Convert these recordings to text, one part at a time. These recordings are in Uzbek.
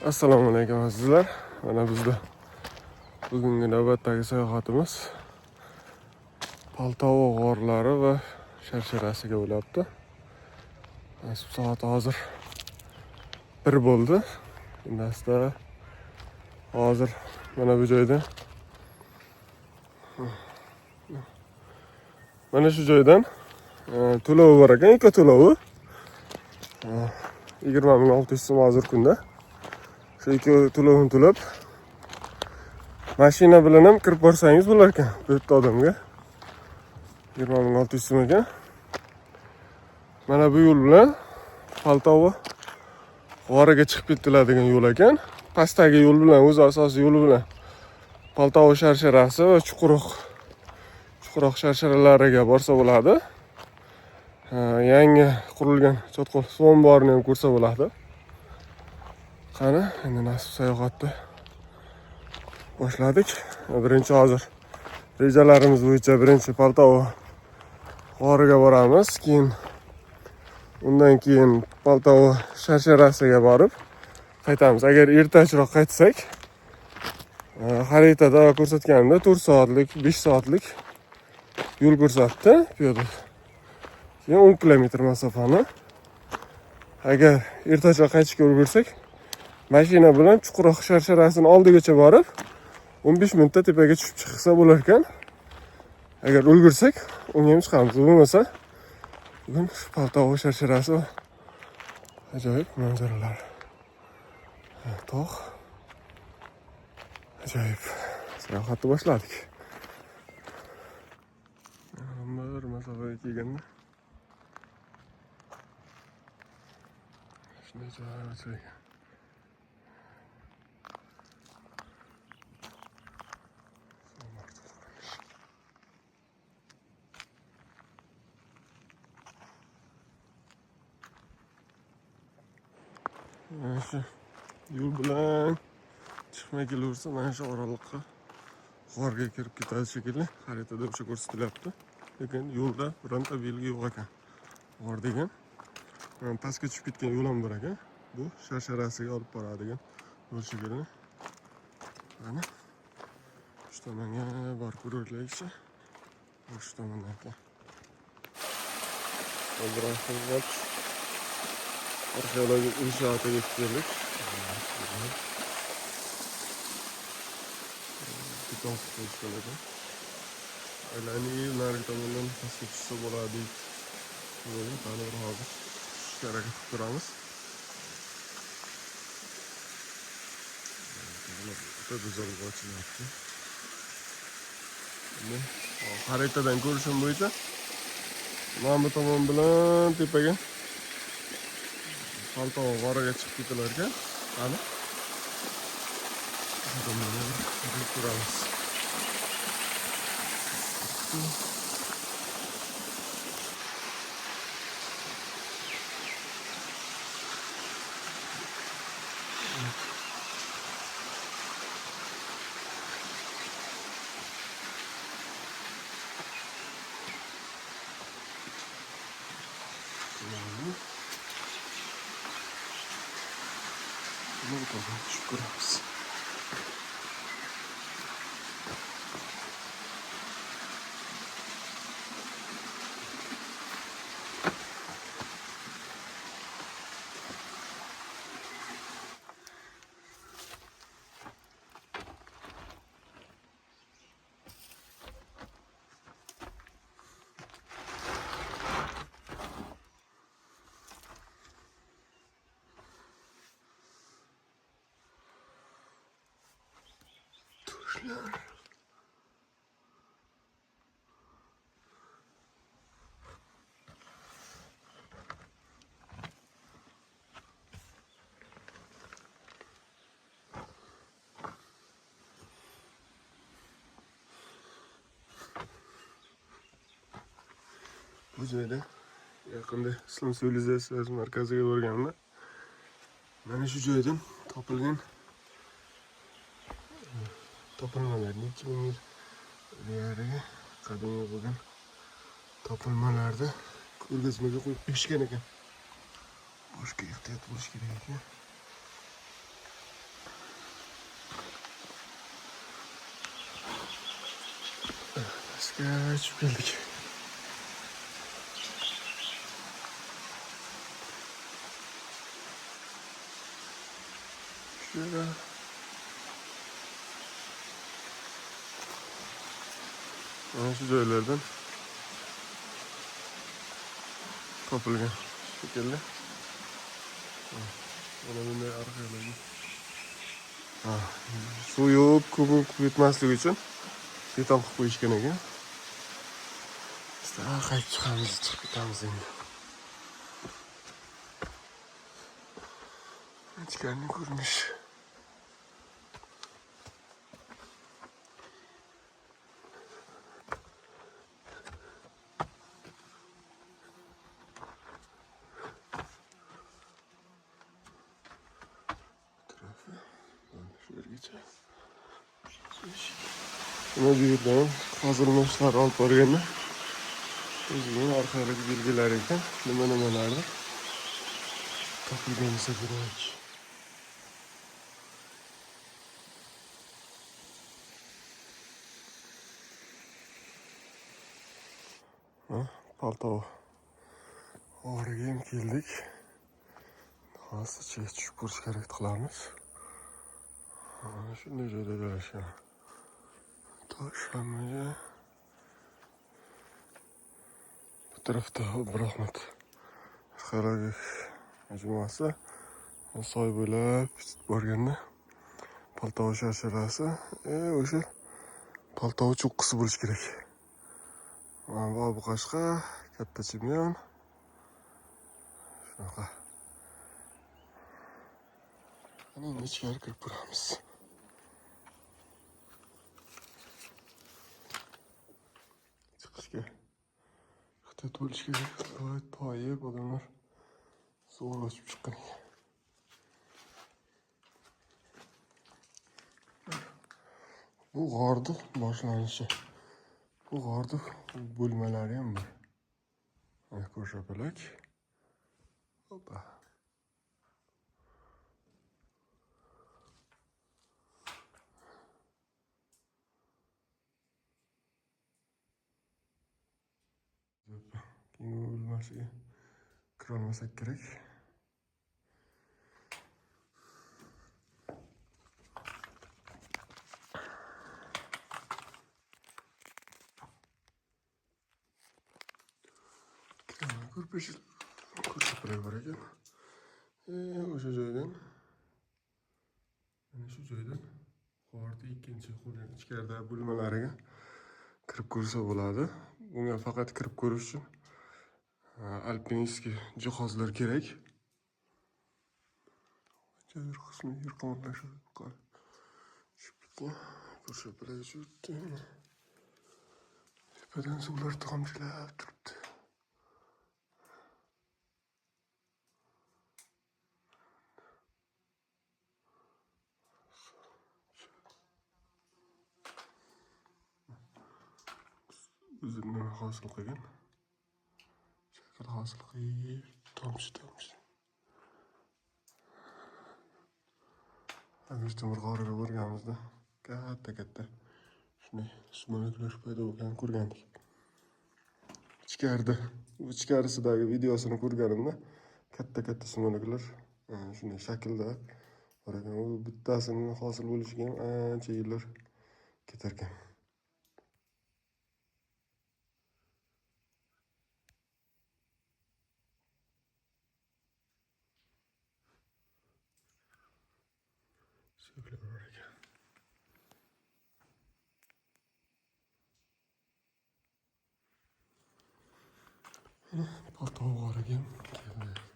Assalomu alaykum azizlar. Mana bizda bugungi navbatdagi sayohatimiz Paltovo g'orlari va Sharsharasiga bo'libdi. Soat hozir 1 bo'ldi. Bundasda hozir mana bu joyda mana shu joydan to'lovi bor ekan, eko to'lovi. 20.600 so'm hozir kunda. Shu ikki to'lovini to'lab mashina bilan ham kirib borsangiz bo'lar ekan. Bu yerda odamga 20.600 so'm ekan. Mana bu yo'l bilan Paltovo g'origa chiqib ketiladigan yo'l ekan. Pastdagi yo'l bilan, o'zi asosiy yo'l bilan Paltovo Sharsharasi va Chuqurroq sharsharalariga borsa bo'ladi. Yangi qurilgan Chotqol suv omborini ham ko'rsa bo'ladi. Qani, endi nasib sayohatni boshladik. Birinchi hozir rejalarimiz bo'yicha birinchi Paltovo g'origa boramiz, undan keyin Paltovo Sharsharasiga borib qaytamiz. Agar ertachiroq qaytsak, xaritada ko'rsatganimda 4 soatlik, 5 soatlik yo'l ko'rsatdi piyoda. 10 kilometr masofani. Agar ertachiroq qaytishga ulgursak, mashina bilan Chuqurroq Sharsharasining oldigacha borib 15 minutda tepaga tushib chiqsa bo'lar ekan. Agar ulgursak, unga ham chiqamiz. Bo'lmasa, bugun Paltovo Sharsharasi va ajoyib manzaralar. Tog'. Ajoyib. Sayohatni boshladik. Bir masofaga kelganda shunday joy. Mana shu yo'l bilan chiqmay kelaversa, mana shu oraliqqa g'orga kirib ketadi shekilli. Xaritada o'sha ko'rsatilyapti. Lekin yo'lda bironta belgi yo'q ekan. G'or degan. Pastga tushib ketgan yo'l ham bor ekan. Bu Sharsharasiga olib boradigan yo'l shekilli. Mana shu tomonga bor ko'rayotgancha. Shu tomondan ekan. Arxeologik inshootga keldik. Beton qo'yishgan. Aylanib narigi tomondan pastga tushsa bo'ladi. Bo'ldi, qani hozir tushishga harakat qilib turamiz. Juda go'zal bo'lyapti. Endi xaritadan ko'rishim bo'yicha mana bu tomon bilan tepaga Paltovo g'origa chiqib ketilar ekan. Qani? Biz turamiz. Tushib ko'ramiz. Bu joyda yaqinda Islom sivilizatsiyasi markaziga borganimda mana shu joydan topilgan topilmalar necha ming yil ilgariga qadimiy bo'lgan topilmalarda ko'rgazmaga qo'yib qo'yishgan ekan. Boshqa ehtiyot bo'lish kerak ekan. Pastga tushib keldik. Şöyle. Ana şu joylardan topilgan şekilde. Mana bunday arxeologik. Suv yuvib, ko'mib ketmasligi uchun beton qilib qo'yishgan ekan. Biz qaytib chiqamiz, chiqib ketamiz endi. Ichkarining ko'rinishi. Buna bu yerdan qazilma ishlari olib borganda o'zining arxeologik belgilar ekan, nima-nimalarni topilgan bo'lsa kerak. Palto o'g'riga ham keldik. Hozir ichiga tushib ko'rishga harakat qilamiz. Shunday joyda joylashgan. Toshlanmaga bu tarafda Ibrohimov arxeologik majmuasi soy bo'ylab borganda Paltov sharsharasi o'sha Paltov cho'qqisi bo'lishi kerak. Mana bu qashqa katta chimyon. Shunaqa. Ana endi ichkari kirib boramiz. Chiqishga ehtiyot bo'lish kerak. Toyib odamlar zo'r ochib chiqqan ekan. Bu g'orni boshlanishi. Bu g'orni bo'lmalari ham bor. Mana ko'rshapalak. Hoppa. Keyin bo'lmasiga kira olmasak kerak. Ko'rshapalak bor ekan. O'sha joydan, mana shu joydan g'orni ikkinchi ichkarida bo'lmalariga kirib ko'rsa bo'ladi. Bunga faqat kirib ko'rish uchun alpinistskiy jihozlar kerak. Joylar qismi yurqinlashib qoldi. Ko'rshapalak uchdi. Tepadan suvlar tomchilab turibdi. O'zini hosil qilgan. Shakl hosil qilib, tomchi. Biz temir g'origa borganimizda katta shunday sumalaklar paydo bo'lganini ko'rgandik. Ichkarisidagi videosini ko'rganimda katta sumalaklar shunday shaklda bor ekan. U bittasining hosil bo'lishiga ham ancha yillar ketar ekan. Suyaklar bor ekan. Paltov g'origa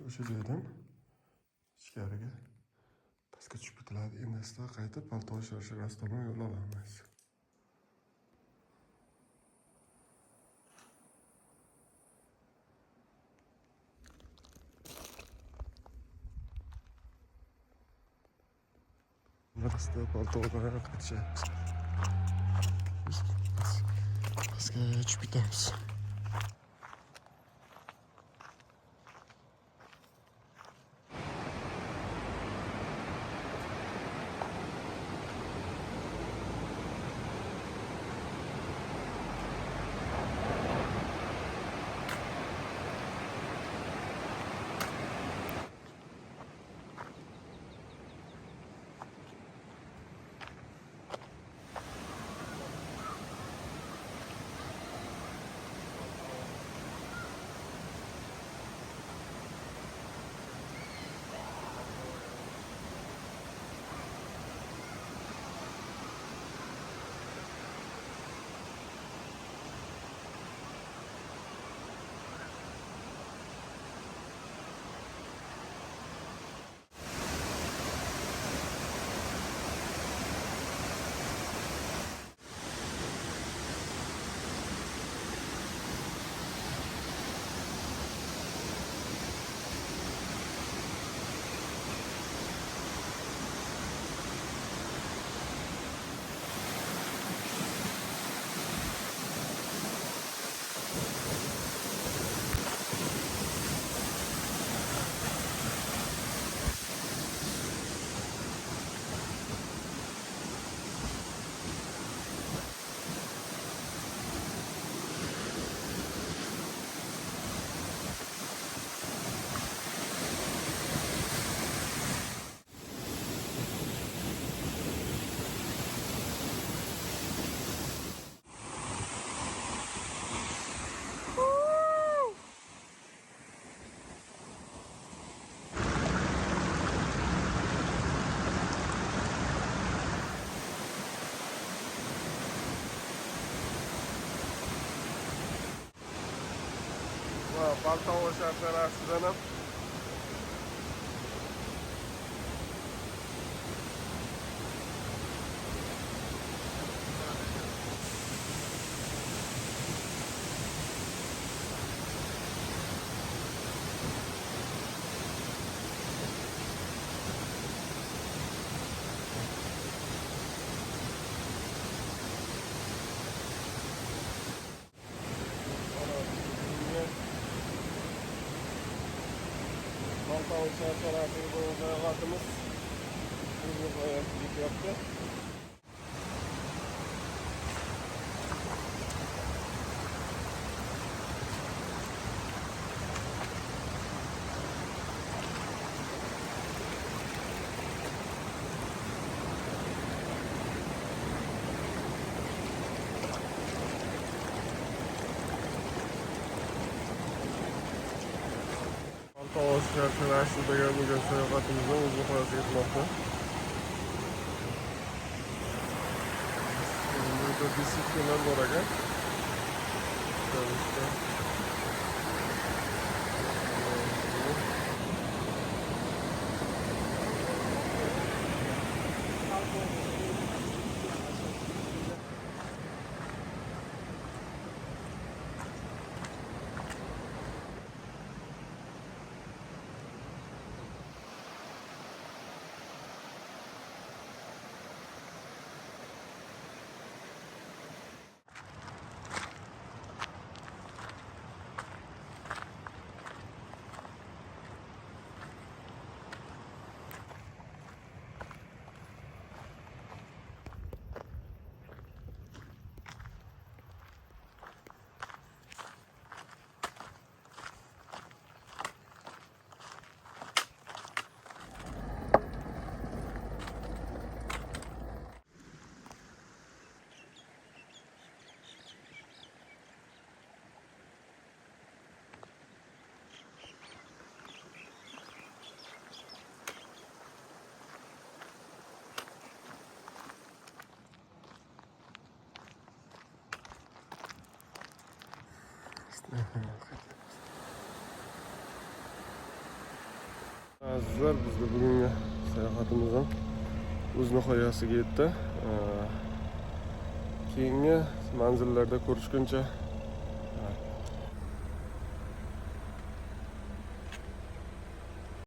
o'sha joydan ichkariga pastga tushib ketiladi. Endi asta qaytib Paltov sharsharasi tomon yo'l olamiz. Asta Paltovga qaytishyapmiz. Pastga tushib ketamiz. Baltovo shaharchasidan ham Baltovo shaharchasiga bo'lganimiz bizni qo'yapti. Baltovo shaharchasidagi bo'lgan sayohatimizni o'z nihoyasiga yetmoqda. Burada bisikletler var aga. Azizlar, bizda bugungi sayohatimiz ham o'z nihoyasiga yetdi. Keyingi manzillarda ko'rishguncha